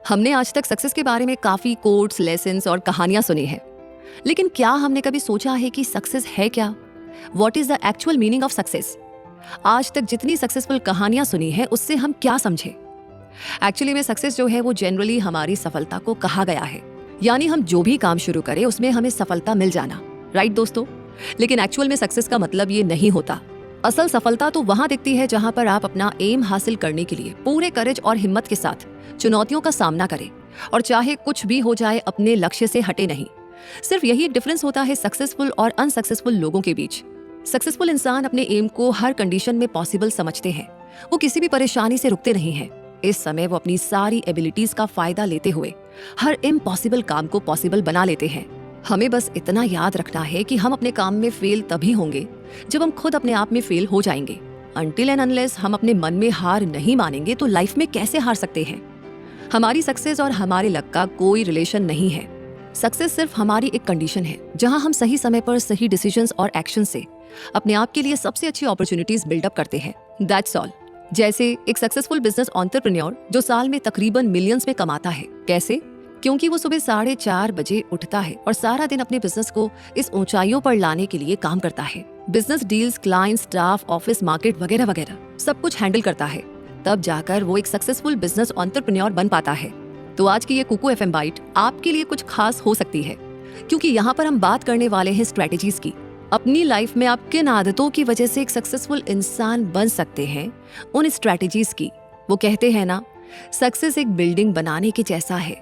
हमने आज तक सक्सेस के बारे में काफी कोट्स, लेसन्स और कहानियां सुनी हैं, लेकिन क्या हमने कभी सोचा है कि सक्सेस है क्या? What is the actual meaning of success? आज तक जितनी सक्सेसफुल कहानियां सुनी है उससे हम क्या समझे? एक्चुअली में सक्सेस जो है वो जनरली हमारी सफलता को कहा गया है, यानी हम जो भी काम शुरू करें उसमें हमें सफलता मिल जाना। राइट दोस्तों? लेकिन एक्चुअल में सक्सेस का मतलब ये नहीं होता। असल सफलता तो वहां दिखती है जहां पर आप अपना एम हासिल करने के लिए पूरे करेज और हिम्मत के साथ चुनौतियों का सामना करें और चाहे कुछ भी हो जाए अपने लक्ष्य से हटे नहीं। सिर्फ यही डिफरेंस होता है सक्सेसफुल और अनसक्सेसफुल लोगों के बीच। सक्सेसफुल इंसान अपने एम को हर कंडीशन में पॉसिबल समझते हैं। वो किसी भी परेशानी से रुकते नहीं हैं। इस समय वो अपनी सारी एबिलिटीज का फायदा लेते हुए हर इम्पॉसिबल काम को पॉसिबल बना लेते हैं। हमें बस इतना याद रखना है कि हम अपने काम में फेल तभी होंगे जब हम खुद अपने आप में फेल हो जाएंगे। अनटिल एंड अनलेस हम अपने मन में हार नहीं मानेंगे तो लाइफ में कैसे हार सकते हैं? हमारी सक्सेस और हमारे लक का कोई रिलेशन नहीं है। सक्सेस सिर्फ हमारी एक कंडीशन है जहां हम सही समय पर सही डिसीजंस और एक्शन से अपने आप के लिए सबसे अच्छी अपॉर्चुनिटीज बिल्डअप करते हैं। That's all. जैसे एक सक्सेसफुल बिजनेस एंटरप्रेन्योर जो साल में तकरीबन मिलियंस में कमाता है। कैसे? क्योंकि वो सुबह 4:30 बजे उठता है और सारा दिन अपने बिजनेस को इस ऊंचाइयों पर लाने के लिए काम करता है। Business deals, client, staff, office, market वगैरह वगैरह सब कुछ हैंडल करता है। तब जाकर वो एक सक्सेसफुल बिजनेस एंटरप्रेन्योर बन पाता है। तो आज की ये कुकू एफएम बाइट आपके लिए कुछ खास हो सकती है, क्योंकि यहाँ पर हम बात करने वाले हैं स्ट्रेटेजीज की। अपनी लाइफ में आप किन आदतों की वजह से एक सक्सेसफुल इंसान बन सकते हैं, उन स्ट्रेटेजीज की। वो कहते हैं ना, सक्सेस एक बिल्डिंग बनाने के जैसा है,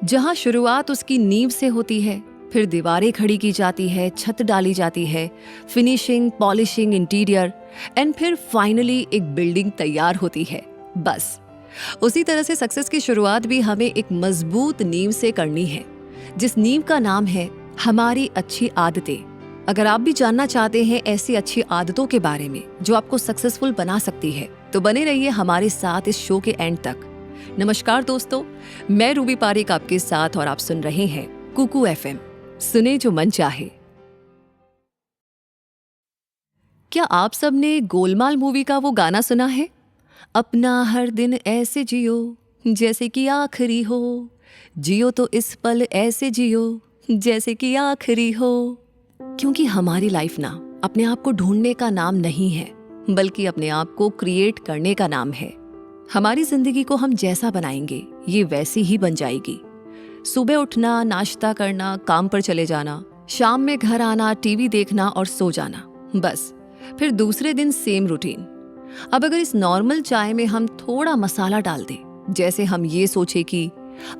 जहां शुरुआत उसकी नींव से होती है, फिर दीवारें खड़ी की जाती है, छत डाली जाती है, फिनिशिंग, पॉलिशिंग, इंटीरियर एंड फिर फाइनली एक बिल्डिंग तैयार होती है। बस उसी तरह से सक्सेस की शुरुआत भी हमें एक मजबूत नींव से करनी है, जिस नींव का नाम है हमारी अच्छी आदतें। अगर आप भी जानना चाहते हैं ऐसी अच्छी आदतों के बारे में जो आपको सक्सेसफुल बना सकती है, तो बने रहिए हमारे साथ इस शो के एंड तक। नमस्कार दोस्तों, मैं रूबी पारिक आपके साथ और आप सुन रहे हैं कुकू एफएम, सुने जो मन चाहे। क्या आप सबने गोलमाल मूवी का वो गाना सुना है? अपना हर दिन ऐसे जियो जैसे कि आखिरी हो, जियो तो इस पल ऐसे जियो जैसे कि आखिरी हो। क्योंकि हमारी लाइफ ना अपने आप को ढूंढने का नाम नहीं है, बल्कि अपने आप को क्रिएट करने का नाम है। हमारी जिंदगी को हम जैसा बनाएंगे ये वैसी ही बन जाएगी। सुबह उठना, नाश्ता करना, काम पर चले जाना, शाम में घर आना, टीवी देखना और सो जाना, बस फिर दूसरे दिन सेम रूटीन। अब अगर इस नॉर्मल चाय में हम थोड़ा मसाला डाल दें, जैसे हम ये सोचे कि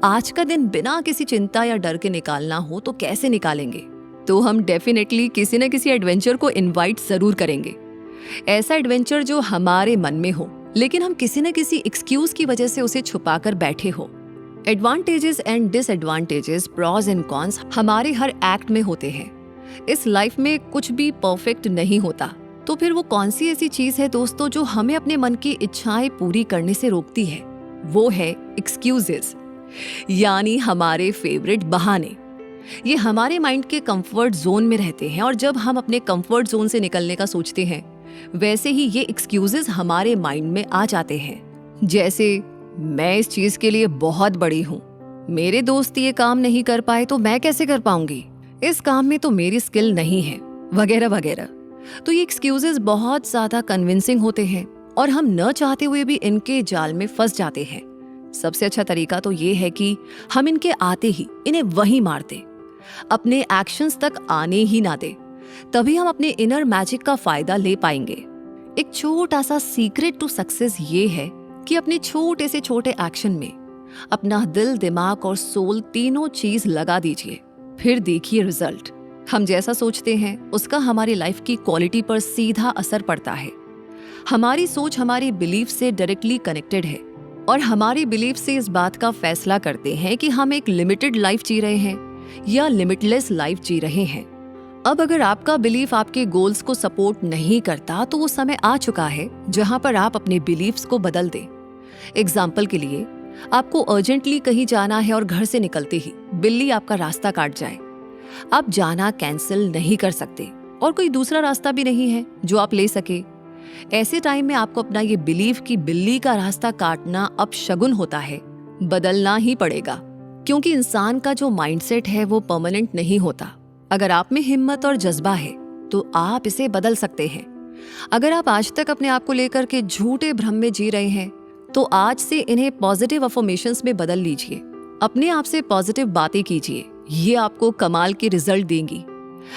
आज का दिन बिना किसी चिंता या डर के निकालना हो तो कैसे निकालेंगे, तो हम डेफिनेटली किसी न किसी एडवेंचर को इनवाइट जरूर करेंगे। ऐसा एडवेंचर जो हमारे मन में हो, लेकिन हम किसी न किसी एक्सक्यूज की वजह से उसे छुपाकर बैठे हो। Advantages and disadvantages, pros and cons हमारे हर एक्ट में होते हैं। इस लाइफ में कुछ भी परफेक्ट नहीं होता, तो फिर वो कौन सी ऐसी चीज है दोस्तों जो हमें अपने मन की इच्छाएं पूरी करने से रोकती है? वो है एक्सक्यूजेस, यानी हमारे फेवरेट बहाने। ये हमारे माइंड के कंफर्ट जोन में रहते हैं और जब हम अपने कंफर्ट जोन से निकलने का सोचते हैं, वैसे ही ये एक्सक्यूजेस हमारे माइंड में आ जाते हैं। जैसे, मैं इस चीज के लिए बहुत बड़ी हूँ, मेरे दोस्त ये काम नहीं कर पाए तो मैं कैसे कर पाऊंगी, इस काम में तो मेरी स्किल नहीं है, वगैरह वगैरह। तो ये एक्सक्यूजेस बहुत ज्यादा कन्विंसिंग होते हैं और हम न चाहते हुए भी इनके जाल में फंस जाते हैं। सबसे अच्छा तरीका तो ये है कि हम इनके आते ही इन्हें वहीं मार दें, अपने एक्शंस तक आने ही ना दें। तभी हम अपने इनर मैजिक का फायदा ले पाएंगे। एक छोटा सा सीक्रेट टू सक्सेस ये है कि अपने छोटे से छोटे एक्शन में अपना दिल, दिमाग और सोल तीनों चीज लगा दीजिए, फिर देखिए रिजल्ट। हम जैसा सोचते हैं उसका हमारी लाइफ की क्वालिटी पर सीधा असर पड़ता है। हमारी सोच हमारी बिलीफ से डायरेक्टली कनेक्टेड है और हमारी बिलीफ से इस बात का फैसला करते हैं कि हम एक लिमिटेड लाइफ जी रहे हैं या लिमिटलेस लाइफ जी रहे हैं। अब अगर आपका बिलीफ आपके गोल्स को सपोर्ट नहीं करता तो वो समय आ चुका है जहां पर आप अपने बिलीफ्स को बदल दें। एग्जाम्पल के लिए, आपको अर्जेंटली कहीं जाना है और घर से निकलते ही बिल्ली आपका रास्ता काट जाए। आप जाना कैंसिल नहीं कर सकते और कोई दूसरा रास्ता भी नहीं है जो आप ले सके। ऐसे टाइम में आपको अपना ये बिलीफ कि बिल्ली का रास्ता काटना अपशगुन होता है, बदलना ही पड़ेगा, क्योंकि इंसान का जो माइंडसेट है वो परमानेंट नहीं होता। अगर आप में हिम्मत और जज्बा है तो आप इसे बदल सकते हैं। अगर आप आज तक अपने आप को लेकर के झूठे भ्रम में जी रहे हैं तो आज से इन्हें पॉजिटिव अफर्मेशंस में बदल लीजिए। अपने आप से पॉजिटिव बातें कीजिए, ये आपको कमाल के रिजल्ट देंगी।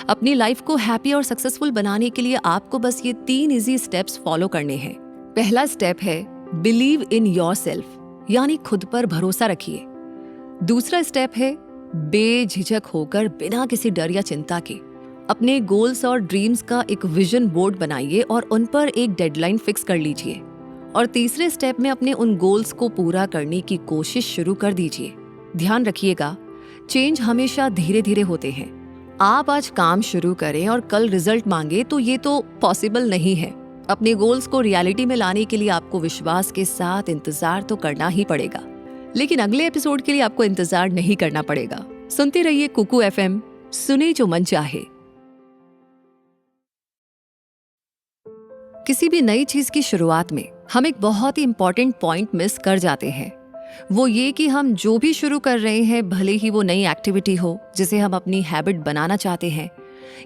अपनी लाइफ को हैप्पी और सक्सेसफुल बनाने के लिए आपको बस ये 3 इजी स्टेप्स फॉलो करने हैं। पहला स्टेप है बिलीव इन योरसेल्फ, यानी खुद पर भरोसा रखिए। दूसरा स्टेप है बेझिझक होकर बिना किसी डर या चिंता के अपने गोल्स और ड्रीम्स का एक विजन बोर्ड बनाइए और उन पर एक डेडलाइन फिक्स कर लीजिए। और तीसरे स्टेप में अपने उन गोल्स को पूरा करने की कोशिश शुरू कर दीजिए। ध्यान रखिएगा, चेंज हमेशा धीरे धीरे होते हैं। आप आज काम शुरू करें और कल रिजल्ट मांगे तो ये तो पॉसिबल नहीं है। अपने गोल्स को रियलिटी में लाने के लिए आपको विश्वास के साथ इंतजार तो करना ही पड़ेगा, लेकिन अगले एपिसोड के लिए आपको इंतजार नहीं करना पड़ेगा। सुनते रहिए कुकू FM, सुने जो मन चाहे। किसी भी नई चीज की शुरुआत में हम एक बहुत ही इंपॉर्टेंट पॉइंट मिस कर जाते हैं। वो ये कि हम जो भी शुरू कर रहे हैं, भले ही वो नई एक्टिविटी हो जिसे हम अपनी हैबिट बनाना चाहते हैं,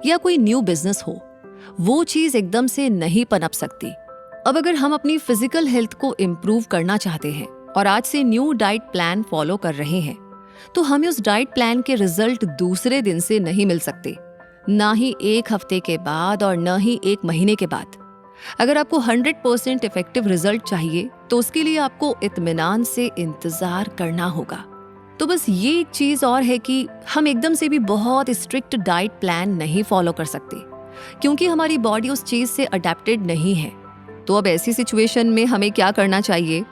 या कोई न्यू बिजनेस हो, वो चीज एकदम से नहीं पनप सकती। अब अगर हम अपनी फिजिकल हेल्थ को इम्प्रूव करना चाहते हैं और आज से न्यू डाइट प्लान फॉलो कर रहे हैं, तो हमें उस डाइट प्लान के रिजल्ट दूसरे दिन से नहीं मिल सकते, ना ही 1 हफ्ते के बाद और न ही 1 महीने के बाद। अगर आपको 100% इफेक्टिव रिजल्ट चाहिए तो उसके लिए आपको इत्मीनान से इंतजार करना होगा। तो बस ये एक चीज और है कि हम एकदम से भी बहुत स्ट्रिक्ट डाइट प्लान नहीं फॉलो कर सकते, क्योंकि हमारी बॉडी उस चीज से अडेप्टेड नहीं है। तो अब ऐसी सिचुएशन में हमें क्या करना चाहिए?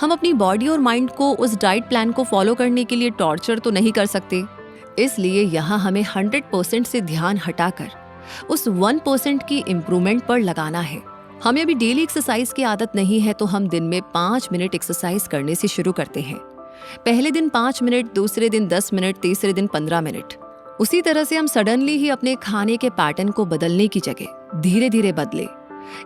हम अपनी बॉडी और माइंड को उस डाइट प्लान को फॉलो करने के लिए टॉर्चर तो नहीं कर सकते। इसलिए यहाँ हमें 100% से ध्यान हटाकर उस 1% की इम्प्रूवमेंट पर लगाना है। हमें अभी डेली एक्सरसाइज की आदत नहीं है तो हम दिन में 5 मिनट एक्सरसाइज करने से शुरू करते हैं। पहले दिन 5 मिनट, दूसरे दिन 10 मिनट, तीसरे दिन 15 मिनट। उसी तरह से हम सडनली ही अपने खाने के पैटर्न को बदलने की जगह धीरे धीरे बदले।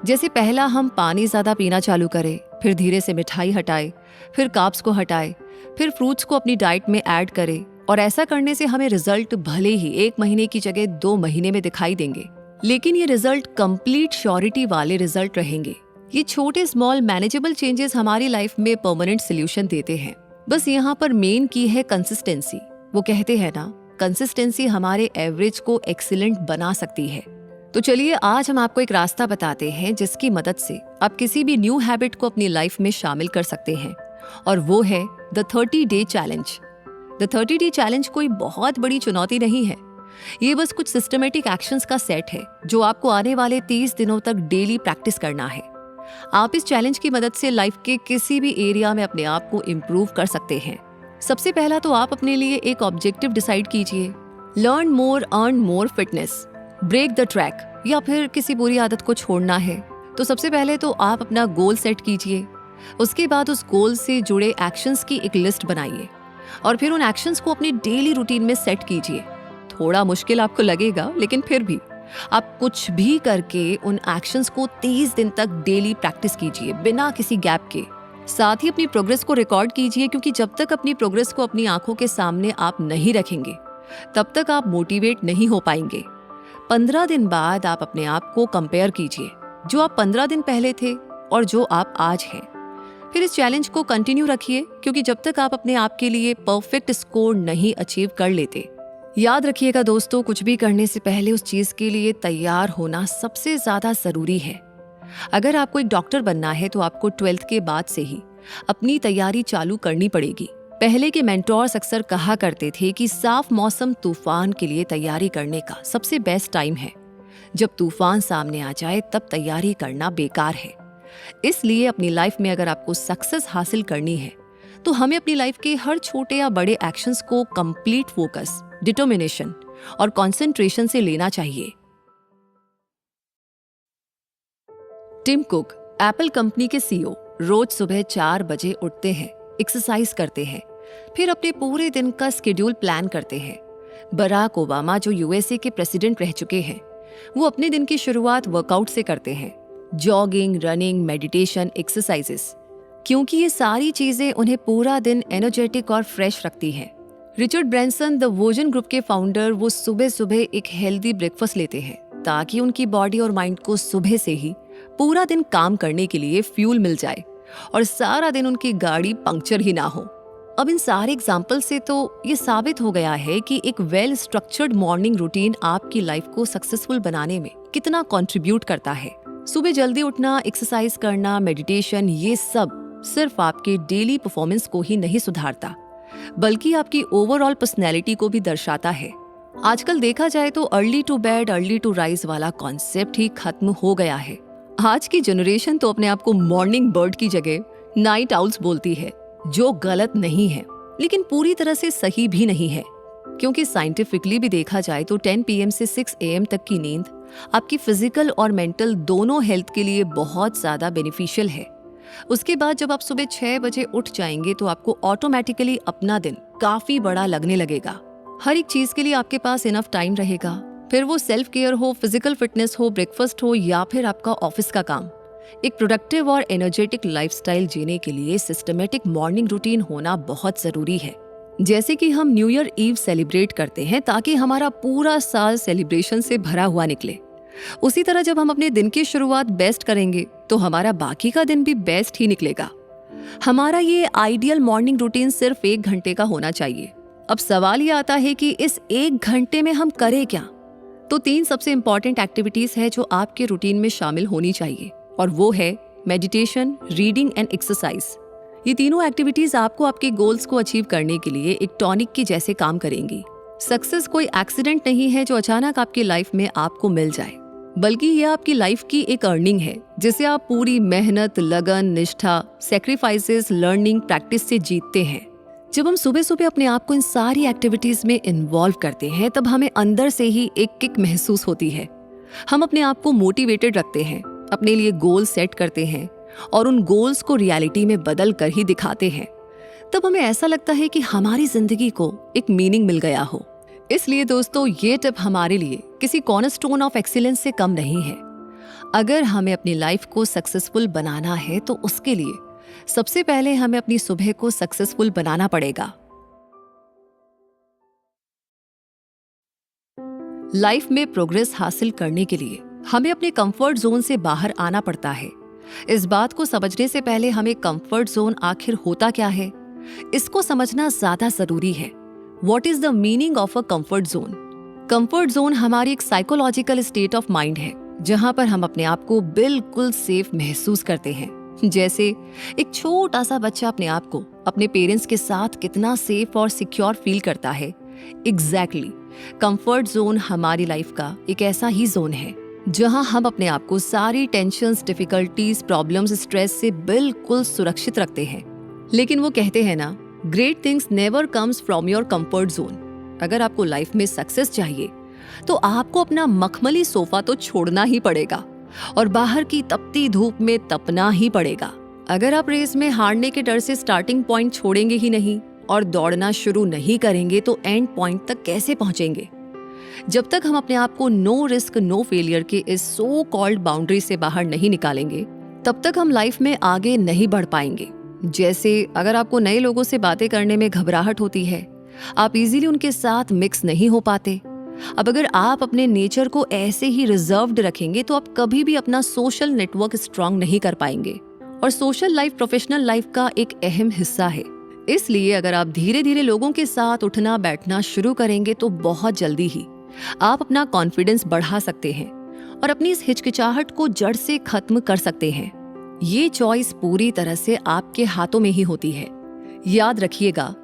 जैसे पहला हम पानी ज्यादा पीना चालू करें, फिर धीरे से मिठाई हटाए, फिर कार्ब्स को हटाए, फिर फ्रूट्स को अपनी डाइट में ऐड करें। और ऐसा करने से हमें रिजल्ट भले ही 1 महीने की जगह 2 महीने में दिखाई देंगे, लेकिन ये रिजल्ट कंप्लीट श्योरिटी वाले रिजल्ट रहेंगे। ये छोटे स्मॉल मैनेजेबल चेंजेस हमारी लाइफ में परमानेंट सोल्यूशन देते हैं। बस यहाँ पर मेन की है कंसिस्टेंसी। वो कहते हैं ना, कंसिस्टेंसी हमारे एवरेज को एक्सीलेंट बना सकती है। तो चलिए आज हम आपको एक रास्ता बताते हैं जिसकी मदद से आप किसी भी न्यू हैबिट को अपनी लाइफ में शामिल कर सकते हैं, और वो है the 30 day challenge. The 30 day challenge कोई बहुत बड़ी चुनौती नहीं है, ये बस कुछ सिस्टमेटिक एक्शंस का सेट है जो आपको आने वाले 30 दिनों तक डेली प्रैक्टिस करना है। आप इस चैलेंज की मदद से लाइफ के किसी भी एरिया में अपने आप को इम्प्रूव कर सकते हैं। सबसे पहला तो आप अपने लिए एक ऑब्जेक्टिव डिसाइड कीजिए। Learn more, earn more, fitness, break the track, या फिर किसी बुरी आदत को छोड़ना है। तो सबसे पहले तो आप अपना गोल सेट कीजिए। उसके बाद उस गोल से जुड़े एक्शंस की एक लिस्ट बनाइए और फिर उन एक्शंस को अपनी डेली रूटीन में सेट कीजिए। थोड़ा मुश्किल आपको लगेगा, लेकिन फिर भी आप कुछ भी करके उन एक्शंस को 30 दिन तक डेली प्रैक्टिस कीजिए बिना किसी गैप के। साथ ही अपनी प्रोग्रेस को रिकॉर्ड कीजिए, क्योंकि जब तक अपनी प्रोग्रेस को अपनी आंखों के सामने आप नहीं रखेंगे तब तक आप मोटिवेट नहीं हो पाएंगे। 15 दिन बाद आप अपने आप को कंपेयर कीजिए, जो आप 15 दिन पहले थे और जो आप आज हैं। फिर इस चैलेंज को कंटिन्यू रखिए, क्योंकि जब तक आप अपने आप के लिए परफेक्ट स्कोर नहीं अचीव कर लेते। याद रखिएगा दोस्तों, कुछ भी करने से पहले उस चीज के लिए तैयार होना सबसे ज्यादा जरूरी है। अगर आपको एक डॉक्टर बनना है तो आपको 12th के बाद से ही अपनी तैयारी चालू करनी पड़ेगी। पहले के मेंटोर्स अक्सर कहा करते थे कि साफ मौसम तूफान के लिए तैयारी करने का सबसे बेस्ट टाइम है। जब तूफान सामने आ जाए तब तैयारी करना बेकार है। इसलिए अपनी लाइफ में अगर आपको सक्सेस हासिल करनी है तो हमें अपनी लाइफ के हर छोटे या बड़े एक्शंस को कंप्लीट फोकस, डिटर्मिनेशन और कंसंट्रेशन से लेना चाहिए। टिम कुक, एप्पल कंपनी के CEO, रोज सुबह 4 बजे उठते हैं, एक्सरसाइज करते हैं, फिर अपने पूरे दिन का शेड्यूल प्लान करते हैं। बराक ओबामा, जो USA के प्रेसिडेंट रह चुके हैं, वो अपने दिन की शुरुआत वर्कआउट से करते हैं। Jogging, running, meditation, exercises. क्योंकि ये सारी चीजें उन्हें पूरा दिन एनर्जेटिक और फ्रेश रखती हैं। रिचर्ड ब्रैंसन, द वोजन ग्रुप के फाउंडर, वो सुबह सुबह एक हेल्दी ब्रेकफास्ट लेते हैं ताकि उनकी बॉडी और माइंड को सुबह से ही पूरा दिन काम करने के लिए फ्यूल मिल जाए और सारा दिन उनकी गाड़ी पंक्चर ही ना हो। अब इन सारे एग्जाम्पल से तो ये साबित हो गया है कि एक वेल स्ट्रक्चर्ड मॉर्निंग रूटीन आपकी लाइफ को सक्सेसफुल बनाने में कितना कंट्रीब्यूट करता है। सुबह जल्दी उठना, एक्सरसाइज करना, मेडिटेशन, ये सब सिर्फ आपके डेली परफॉर्मेंस को ही नहीं सुधारता बल्कि आपकी ओवरऑल पर्सनैलिटी को भी दर्शाता है। आजकल देखा जाए तो early to bed early to rise वाला कॉन्सेप्ट ही खत्म हो गया है। आज की जनरेशन तो अपने आप को मॉर्निंग बर्ड की जगह नाइट आउल्स बोलती है, जो गलत नहीं है लेकिन पूरी तरह से सही भी नहीं है, क्योंकि साइंटिफिकली भी देखा जाए तो 10 PM से 6 AM तक की नींद आपकी फिजिकल और मेंटल दोनों हेल्थ के लिए बहुत ज्यादा बेनिफिशियल है। उसके बाद जब आप सुबह 6 बजे उठ जाएंगे तो आपको ऑटोमेटिकली अपना दिन काफी बड़ा लगने लगेगा। हर एक चीज के लिए आपके पास इनफ टाइम रहेगा, फिर वो सेल्फ केयर हो, फिजिकल फिटनेस हो, ब्रेकफास्ट हो या फिर आपका ऑफिस का काम। एक प्रोडक्टिव और एनर्जेटिक लाइफस्टाइल जीने के लिए सिस्टमेटिक मॉर्निंग रूटीन होना बहुत जरूरी है। जैसे कि हम न्यू ईयर ईव सेलिब्रेट करते हैं ताकि हमारा पूरा साल सेलिब्रेशन से भरा हुआ निकले, उसी तरह जब हम अपने दिन की शुरुआत बेस्ट करेंगे तो हमारा बाकी का दिन भी बेस्ट ही निकलेगा। हमारा ये आइडियल मॉर्निंग रूटीन सिर्फ 1 घंटे का होना चाहिए। अब सवाल ये आता है कि इस 1 घंटे में हम करें क्या? तो 3 सबसे इंपॉर्टेंट एक्टिविटीज है जो आपके रूटीन में शामिल होनी चाहिए, और वो है मेडिटेशन, रीडिंग एंड एक्सरसाइज। ये तीनों एक्टिविटीज आपको आपके गोल्स को अचीव करने के लिए एक टॉनिक की जैसे काम करेंगी। सक्सेस कोई एक्सीडेंट नहीं है जो अचानक आपकी लाइफ में आपको मिल जाए, बल्कि यह आपकी लाइफ की एक अर्निंग है जिसे आप पूरी मेहनत, लगन, निष्ठा, सेक्रीफाइसेस, लर्निंग, प्रैक्टिस से जीतते हैं। जब हम सुबह सुबह अपने आप को इन सारी एक्टिविटीज में इन्वॉल्व करते हैं तब हमें अंदर से ही एक किक महसूस होती है। हम अपने आप को मोटिवेटेड रखते हैं, अपने लिए गोल सेट करते हैं और उन गोल्स को रियलिटी में बदल कर ही दिखाते हैं। तब हमें ऐसा लगता है कि हमारी जिंदगी को एक मीनिंग मिल गया हो। इसलिए दोस्तों, ये टिप हमारे लिए किसी कॉर्नरस्टोन ऑफ एक्सीलेंस से कम नहीं है। अगर हमें अपनी लाइफ को सक्सेसफुल बनाना है तो उसके लिए सबसे पहले हमें अपनी सुबह को सक्सेसफुल बनाना पड़ेगा। लाइफ में प्रोग्रेस हासिल करने के लिए हमें अपने कंफर्ट जोन से बाहर आना पड़ता है। इस बात को समझने से पहले हमें कंफर्ट जोन आखिर होता क्या है, इसको समझना ज्यादा जरूरी है। What is the meaning of a comfort zone? Comfort zone हमारी एक साइकोलॉजिकल स्टेट ऑफ माइंड है जहां पर हम अपने आप को बिल्कुल सेफ महसूस करते हैं। जैसे एक छोटा सा बच्चा अपने आप को अपने पेरेंट्स के साथ कितना सेफ और सिक्योर फील करता है। एग्जैक्टली, कंफर्ट जोन हमारी लाइफ का एक ऐसा ही जोन है जहां हम अपने आप को सारी टेंशन्स, डिफिकल्टीज, प्रॉब्लम्स, स्ट्रेस से बिल्कुल सुरक्षित रखते हैं। लेकिन वो कहते हैं ना, great things never comes from your comfort zone. अगर आपको लाइफ में सक्सेस चाहिए तो आपको अपना मखमली सोफा तो छोड़ना ही पड़ेगा और बाहर की तपती धूप में तपना ही पड़ेगा। अगर आप रेस में हारने के डर से स्टार्टिंग पॉइंट छोड़ेंगे ही नहीं और दौड़ना शुरू नहीं करेंगे तो एंड पॉइंट तक कैसे पहुंचेंगे? जब तक हम अपने आप को नो रिस्क नो फेलियर के इस सो कॉल्ड बाउंड्री से बाहर नहीं निकालेंगे, तब तक हम लाइफ में आगे नहीं बढ़ पाएंगे। जैसे अगर आपको नए लोगों से बातें करने में घबराहट होती है, आप इजीली उनके साथ मिक्स नहीं हो पाते। अब अगर आप अपने नेचर को ऐसे ही रिजर्व्ड रखेंगे तो आप कभी भी अपना सोशल नेटवर्क स्ट्रांग नहीं कर पाएंगे। और सोशल लाइफ प्रोफेशनल लाइफ का एक अहम हिस्सा है। इसलिए अगर आप धीरे धीरे लोगों के साथ उठना बैठना शुरू करेंगे तो बहुत जल्दी ही आप अपना कॉन्फिडेंस बढ़ा सकते हैं और अपनी इस हिचकिचाहट को जड़ से खत्म कर सकते हैं। ये चॉइस पूरी तरह से आपके हाथों में ही होती है। याद रखिएगा,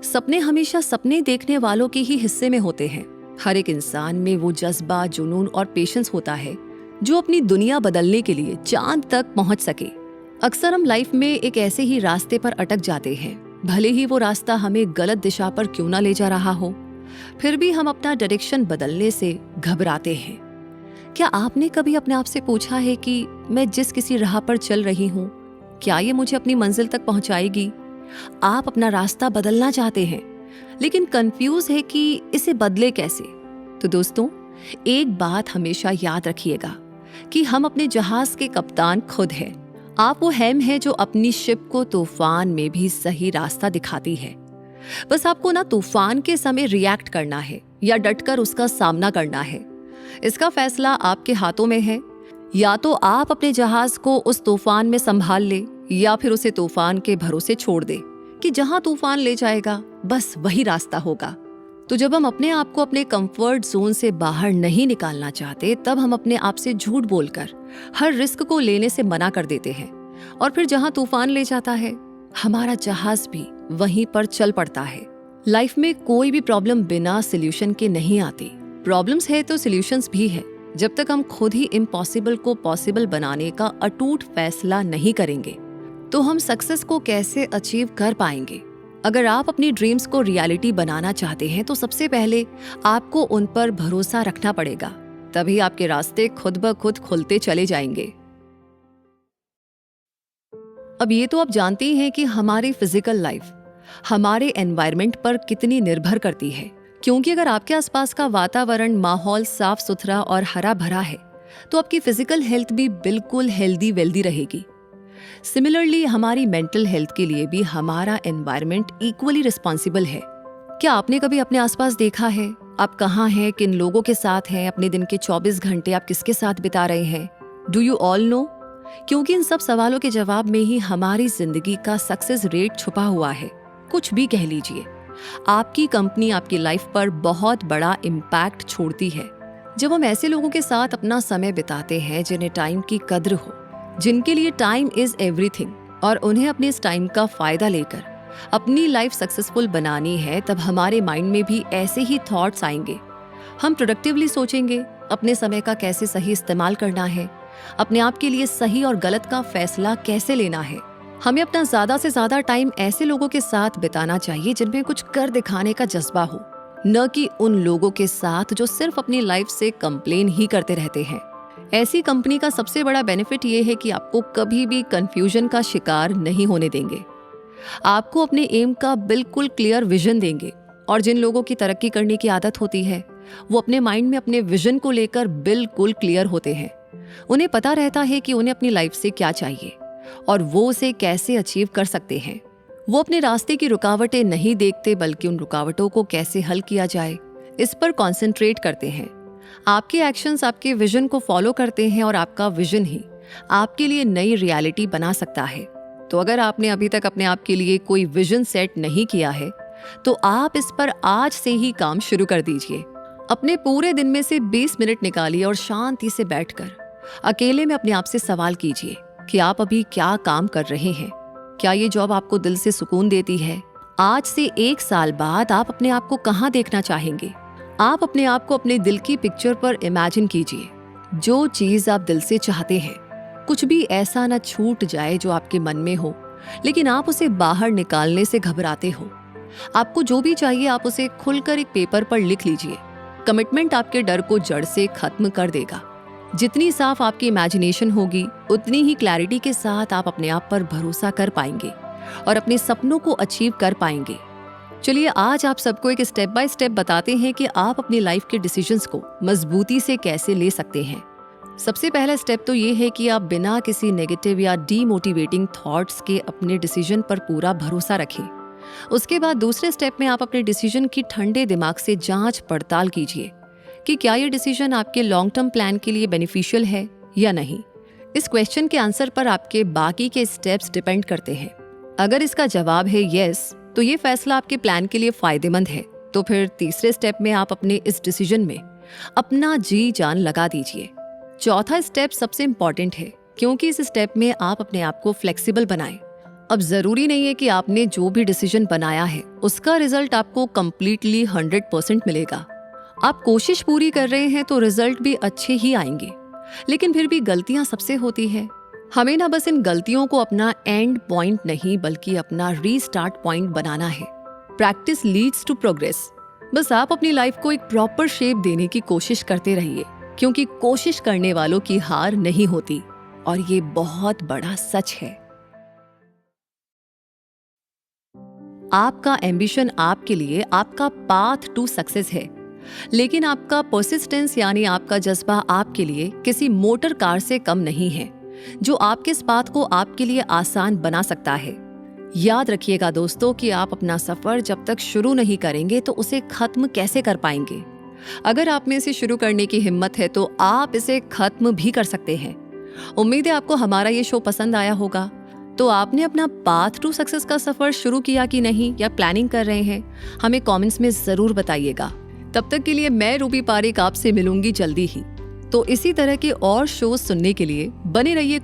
सपने हमेशा सपने देखने वालों के ही हिस्से में होते हैं। हर एक इंसान में वो जज्बा, जुनून और पेशेंस होता है जो अपनी दुनिया बदलने के लिए चांद तक पहुंच सके। अक्सर हम लाइफ में एक ऐसे ही रास्ते पर अटक जाते हैं, भले ही वो रास्ता हमें गलत दिशा पर क्यों ना ले जा रहा हो, फिर भी हम अपना डायरेक्शन बदलने से घबराते हैं। क्या आपने कभी अपने आप से पूछा है कि मैं जिस किसी राह पर चल रही हूँ, क्या ये मुझे अपनी मंजिल तक पहुंचाएगी? आप अपना रास्ता बदलना चाहते हैं लेकिन कंफ्यूज है कि इसे बदले कैसे। तो दोस्तों, एक बात हमेशा याद रखिएगा कि हम अपने जहाज के कप्तान खुद हैं आप वो हेम है जो अपनी शिप को तूफान में भी सही रास्ता दिखाती है। बस आपको ना तूफान के समय रिएक्ट करना है या डटकर उसका सामना करना है। इसका फैसला आपके हाथों में है। या तो आप अपने जहाज को उस तूफान में संभाल ले या फिर उसे तूफान के भरोसे छोड़ दे कि जहां तूफान ले जाएगा बस वही रास्ता होगा। तो जब हम अपने आप को अपने कंफर्ट जोन से बाहर नहीं निकालना चाहते, तब हम अपने आप से झूठ बोलकर हर रिस्क को लेने से मना कर देते हैं और फिर जहां तूफान ले जाता है हमारा जहाज भी वहीं पर चल पड़ता है। लाइफ में कोई भी प्रॉब्लम बिना सॉल्यूशन के नहीं आती। प्रॉब्लम्स है तो सॉल्यूशंस भी है। जब तक हम खुद ही इम्पॉसिबल को पॉसिबल बनाने का अटूट फैसला नहीं करेंगे तो हम सक्सेस को कैसे अचीव कर पाएंगे। अगर आप अपनी ड्रीम्स को रियलिटी बनाना चाहते हैं तो सबसे पहले आपको उन पर भरोसा रखना पड़ेगा, तभी आपके रास्ते खुद ब खुद खुलते चले जाएंगे। अब ये तो आप जानते ही हैं कि हमारी फिजिकल लाइफ हमारे एनवायरनमेंट पर कितनी निर्भर करती है, क्योंकि अगर आपके आसपास का वातावरण माहौल साफ सुथरा और हरा भरा है तो आपकी फिजिकल हेल्थ भी बिल्कुल हेल्दी वेल्दी रहेगी। सिमिलरली हमारी मेंटल हेल्थ के लिए भी हमारा एनवायरनमेंट इक्वली रिस्पॉन्सिबल है। क्या आपने कभी अपने आसपास देखा है आप कहाँ हैं, किन लोगों के साथ हैं, अपने दिन के 24 घंटे आप किसके साथ बिता रहे हैं? Do you all know? क्योंकि इन सब सवालों के जवाब में ही हमारी जिंदगी का सक्सेस रेट छुपा हुआ है। कुछ भी कह लीजिए, आपकी कंपनी आपकी लाइफ पर बहुत बड़ा इम्पैक्ट छोड़ती है। जब हम ऐसे लोगों के साथ अपना समय बिताते हैं जिन्हें टाइम की कद्र हो, जिनके लिए टाइम इज एवरीथिंग और उन्हें अपने इस टाइम का फायदा लेकर अपनी लाइफ सक्सेसफुल बनानी है, तब हमारे माइंड में भी ऐसे ही थॉट्स आएंगे। हम प्रोडक्टिवली सोचेंगे अपने समय का कैसे सही इस्तेमाल करना है, अपने आप के लिए सही और गलत का फैसला कैसे लेना है। हमें अपना ज्यादा से ज्यादा टाइम ऐसे लोगों के साथ बिताना चाहिए जिनमें कुछ कर दिखाने का जज्बा हो, न कि उन लोगों के साथ जो सिर्फ अपनी लाइफ से कंप्लेन ही करते रहते हैं। ऐसी कंपनी का सबसे बड़ा बेनिफिट ये है कि आपको कभी भी कंफ्यूजन का शिकार नहीं होने देंगे। आपको अपने एम का बिल्कुल क्लियर विजन देंगे और जिन लोगों की तरक्की करने की आदत होती है वो अपने माइंड में अपने विजन को लेकर बिल्कुल क्लियर होते हैं। उन्हें पता रहता है कि उन्हें अपनी लाइफ से क्या चाहिए और वो उसे कैसे अचीव कर सकते हैं। वो अपने रास्ते की रुकावटें नहीं देखते बल्कि उन रुकावटों को कैसे हल किया जाए इस पर कॉन्सेंट्रेट करते हैं। आपके एक्शंस आपके विजन को फॉलो करते हैं और आपका विजन ही आपके लिए नई रियलिटी बना सकता है। तो अगर आपने अभी तक अपने आप के लिए कोई विजन सेट नहीं किया है तो आप इस पर आज से ही काम शुरू कर दीजिए। अपने पूरे दिन में से 20 मिनट निकालिए और शांति से बैठकर अकेले में अपने आप से सवाल कीजिए कि आप अभी क्या काम कर रहे हैं। क्या ये जॉब आपको दिल से सुकून देती है? आज से 1 साल बाद आप अपने आप को कहाँ देखना चाहेंगे? आप अपने आप को अपने दिल की पिक्चर पर इमेजिन कीजिए। जो चीज आप दिल से चाहते हैं, कुछ भी ऐसा न छूट जाए जो आपके मन में हो लेकिन आप उसे बाहर निकालने से घबराते हो। आपको जो भी चाहिए आप उसे खुलकर एक पेपर पर लिख लीजिए। कमिटमेंट आपके डर को जड़ से खत्म कर देगा। जितनी साफ आपकी इमेजिनेशन होगी उतनी ही क्लैरिटी के साथ आप अपने आप पर भरोसा कर पाएंगे और अपने सपनों को अचीव कर पाएंगे। चलिए आज आप सबको एक स्टेप बाय स्टेप बताते हैं कि आप अपनी लाइफ के डिसीजंस को मजबूती से कैसे ले सकते हैं। सबसे पहला स्टेप तो ये है कि आप बिना किसी नेगेटिव या डीमोटिवेटिंग थॉट्स के अपने डिसीजन पर पूरा भरोसा रखें। उसके बाद दूसरे स्टेप में आप अपने डिसीजन की ठंडे दिमाग से जांच पड़ताल कीजिए कि क्या ये डिसीजन आपके लॉन्ग टर्म प्लान के लिए बेनिफिशियल है या नहीं। इस क्वेश्चन के आंसर पर आपके बाकी के स्टेप्स डिपेंड करते हैं। अगर इसका जवाब है यस, तो ये फैसला आपके प्लान के लिए फायदेमंद है। तो फिर तीसरे स्टेप में आप अपने इस डिसीजन में अपना जी जान लगा दीजिए। चौथा स्टेप सबसे इंपॉर्टेंट है क्योंकि इस स्टेप में आप अपने आप को फ्लेक्सिबल बनाएं। अब जरूरी नहीं है कि आपने जो भी डिसीजन बनाया है उसका रिजल्ट आपको कंप्लीटली 100% मिलेगा। आप कोशिश पूरी कर रहे हैं तो रिजल्ट भी अच्छे ही आएंगे, लेकिन फिर भी गलतियां सबसे होती है। हमें ना बस इन गलतियों को अपना एंड पॉइंट नहीं बल्कि अपना रीस्टार्ट पॉइंट बनाना है। Practice leads to progress. बस आप अपनी लाइफ को एक प्रॉपर शेप देने की कोशिश करते रहिए, क्योंकि कोशिश करने वालों की हार नहीं होती और ये बहुत बड़ा सच है। आपका एम्बिशन आपके लिए आपका पाथ टू सक्सेस है, लेकिन आपका परसिस्टेंस यानी आपका जज्बा आपके लिए किसी मोटर कार से कम नहीं है, जो आपके इस पाथ को आपके लिए आसान बना सकता है। याद रखिएगा दोस्तों कि आप अपना सफर जब तक शुरू नहीं करेंगे तो उसे खत्म कैसे कर पाएंगे। अगर आप में इसे शुरू करने की हिम्मत है तो आप इसे खत्म भी कर सकते हैं। उम्मीद है आपको हमारा ये शो पसंद आया होगा। तो आपने अपना पाथ टू सक्सेस का सफर शुरू किया कि नहीं, या प्लानिंग कर रहे हैं, हमें कमेंट्स में जरूर बताइएगा। तब तक के लिए मैं रूबी पारेख आपसे मिलूंगी जल्दी ही। तो इसी तरह के और शोज सुनने के लिए बने रहिए